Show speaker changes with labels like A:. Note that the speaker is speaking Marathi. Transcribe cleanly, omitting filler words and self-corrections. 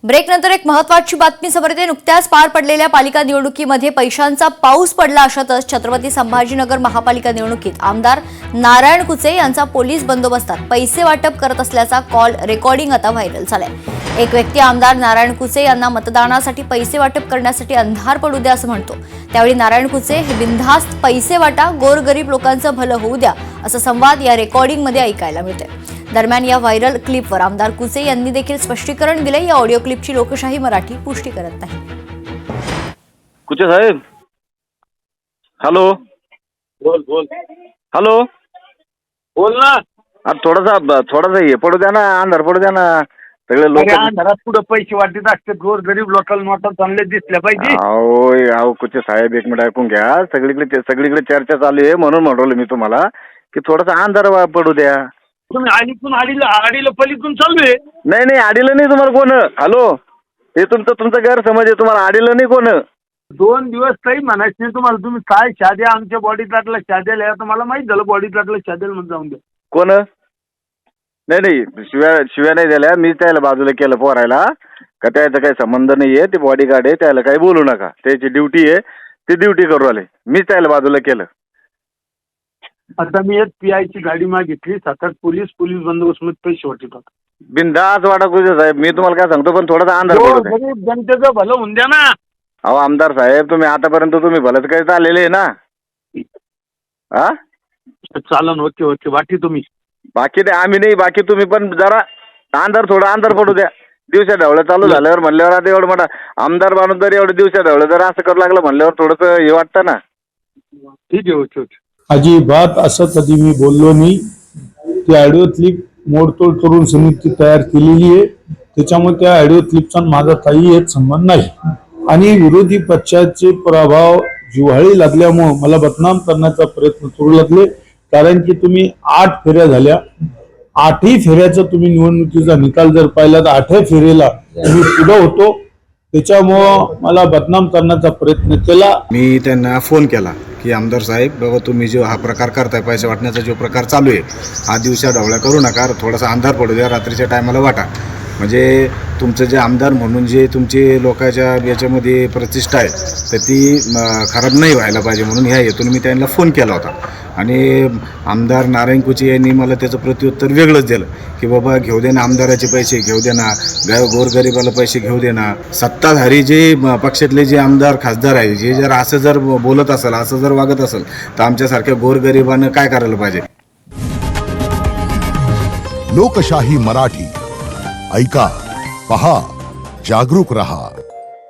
A: ब्रेकनंतर एक महत्त्वाची बातमी समोर येते। नुकत्याच पार पडलेल्या पालिका निवडणुकीमध्ये पैशांचा पाऊस पडला अशातच छत्रपती संभाजीनगर महापालिका निवडणुकीत आमदार नारायण कुचे यांचा पोलीस बंदोबस्तात पैसे वाटप करत असल्याचा कॉल रेकॉर्डिंग आता व्हायरल झालाय। एक व्यक्ती आमदार नारायण कुचे यांना मतदानासाठी पैसे वाटप करण्यासाठी अंधार पडू द्या असं म्हणतो। त्यावेळी नारायण कुचे हे बिनधास्त पैसे वाटा, गोरगरीब लोकांचं भलं होऊ द्या असा संवाद या रेकॉर्डिंगमध्ये ऐकायला मिळतोय। दरम्यान या व्हायरल क्लिपवर आमदार कुचे यांनी देखील स्पष्टीकरण दिले। या ऑडिओ क्लिपची लोकशाही मराठी पुष्टी करत नाही।
B: कुचे साहेब, हॅलो
C: बोल बोल
B: हॅलो,
C: बोल ना।
B: थोडासा हे पडू द्या ना, अंधार पडू द्या ना। सगळे लोक
C: घरात पुढे पैसे वाटत असते, गोर गरीब लोकांना नोटा चांगले दिसल्या पाहिजे।
B: अहो कुचे साहेब, एक मिनिट ऐकून घ्या। सगळीकडे चर्चा चालू आहे, म्हणून म्हणलो मी तुम्हाला की थोडासा अंधार पडू द्या।
C: तुम्ही आडीला पलीकडून चालू आहे।
B: नाही आडीलं नाही तुम्हाला कोण। हॅलो, हे तुमचा गैरसमज आहे। तुम्हाला आडीलं नाही कोण।
C: 2 दिवस काही म्हणायचं नाही तुम्हाला। तुम्ही काय शाद्या आमच्या बॉडीत लागला शाद्याला, तुम्हाला माहित झालं बॉडीत लागलं शाद्याला म्हणून जाऊन द्या।
B: कोण? नाही शिव्या नाही दिल्या। मी त्याला बाजूला केलं पोरायला का त्याचा काही संबंध नाहीये। ते बॉडीगार्ड आहे, त्याला काही बोलू नका। त्याची ड्युटी आहे, ती ड्युटी करू आले। मीच त्याला बाजूला केलं।
C: आता मी एक PI ची गाडी मागितली, 7-8 पोलीस बंदोबस्त मध्ये पैसे वाटतात।
B: बिनधास्त वाटा कुठे साहेब, मी तुम्हाला काय सांगतो, पण थोडासा अंधार पडू द्या।
C: गरीब जनतेचं भलं होऊन द्या ना।
B: अहो आमदार साहेब, तुम्ही आतापर्यंत तुम्ही भलंच काही चाललेले आहे ना। हा
C: चालन, ओके वाटी तुम्ही
B: बाकी नाही, आम्ही नाही बाकी तुम्ही, पण जरा थोडा अंधार पडू द्या। दिवसा ढवळं चालू झाल्यावर म्हणल्यावर आता एवढं मोठा आमदार माणूस जर एवढं दिवसा ढवळं जर असं करू लागलं म्हणल्यावर थोडंसं हे वाटतं ना।
C: ठीक आहे, ओके।
D: अजिबात असं कधी मी बोललो नाही। ती ऑडिओ क्लिप मोडतोड करून समिती तयार केलेली आहे, त्याच्यामुळे त्या ऑडिओ क्लिपचा माझा काही एक संबंध नाही। आणि विरोधी पक्षाचे प्रभाव जिव्हाळी लागल्यामुळे मला बदनाम करण्याचा प्रयत्न करू लागले। कारण की तुम्ही 8 फेऱ्या झाल्या, 8ही फेऱ्याचा तुम्ही निवडणुकीचा निकाल जर पाहिला तर 8व्या फेरीला मी पुढे होतो। त्याच्यामुळं मला बदनाम करण्याचा प्रयत्न केला।
E: मी त्यांना फोन केला की आमदार साहेब, बाबा तुम्ही जो हा प्रकार करताय, पैसे वाटण्याचा जो प्रकार चालू आहे, हा दिवसा ढवळ्या करू नका, थोडासा अंधार पडू द्या, रात्रीच्या टायमाला वाटा। म्हणजे तुमचं जे आमदार म्हणून जे तुमची लोकांच्या याच्यामध्ये प्रतिष्ठा आहे तर ती खराब नाही व्हायला पाहिजे, म्हणून ह्या हेतून मी त्यांना फोन केला होता। आणि आमदार नारायण कुचे यांनी मला त्याचं प्रत्युत्तर वेगळंच दिलं की बाबा घेऊ दे ना, आमदाराचे पैसे घेऊ दे ना, गोरगरिबाला पैसे घेऊ दे ना। सत्ताधारी जे पक्षातले जे आमदार खासदार आहे, जे जर असं जर बोलत असेल, असं जर वागत असेल, तर आमच्यासारख्या गोरगरिबानं काय करायला पाहिजे।
F: लोकशाही मराठी ऐका, पहा, जागरूक रहा।